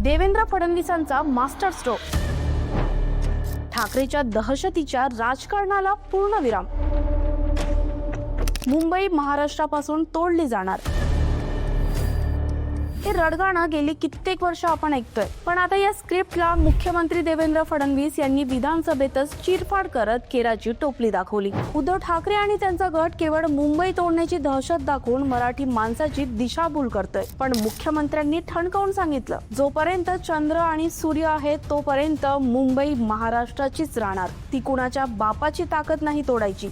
देवेंद्र फडणवीसांचा master stroke. ठाकरेच्या दहशतीच्या राजकारणाला पूर्णविराम. मुंबई महाराष्ट्रापासून तोडली जाणार. हे रडगाणं गेली कित्येक वर्ष आपण ऐकतोय, पण आता या स्क्रिप्टला मुख्यमंत्री देवेंद्र फडणवीस यांनी विधानसभेतच चिरफाड करत केराची टोपली दाखवली. उद्धव ठाकरे आणि त्यांचा गट केवळ मुंबई तोडण्याची दहशत दाखवून मराठी माणसाची दिशाभूल करतोय. पण मुख्यमंत्र्यांनी ठणकावून सांगितलं, जोपर्यंत चंद्र आणि सूर्य आहे तोपर्यंत मुंबई महाराष्ट्राचीच राहणार. ती कुणाच्या बापाची ताकद नाही तोडायची.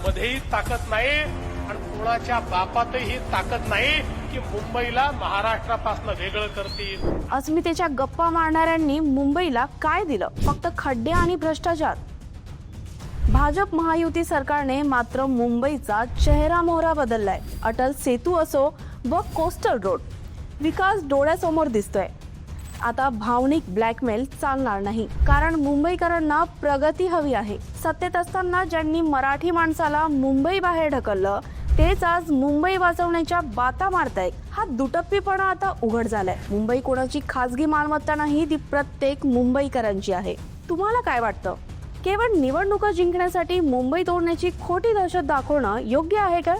मध्येही ताकद नाही आणि कोणाच्या बापातही ताकद नाही की मुंबईला महाराष्ट्रापासून वेगळं करतील. अस्मितेच्या गप्पा मारणाऱ्यांनी मुंबईला काय दिलं? फक्त खड्डे आणि भ्रष्टाचार. भाजप महायुती सरकारने मात्र मुंबईचा चेहरा मोहरा बदललाय. अटल सेतू असो व कोस्टल रोड, विकास डोळ्यासमोर दिसतोय. आता भावनिक ब्लॅकमेल चालणार नाही, कारण मुंबईकरांना प्रगती हवी आहे. सत्तेत असताना ज्यांनी मराठी माणसाला मुंबई बाहेर ढकललं तेच आज मुंबई वाचवण्याच्या बाता मारतायत. हा दुटप्पीपणा आता उघड झालाय. मुंबई कोणाची खासगी मालमत्ता नाही, ती प्रत्येक मुंबईकरांची आहे. तुम्हाला काय वाटतं? केवळ निवडणुका जिंकण्यासाठी मुंबई तोडण्याची खोटी दहशत दाखवणं योग्य आहे का?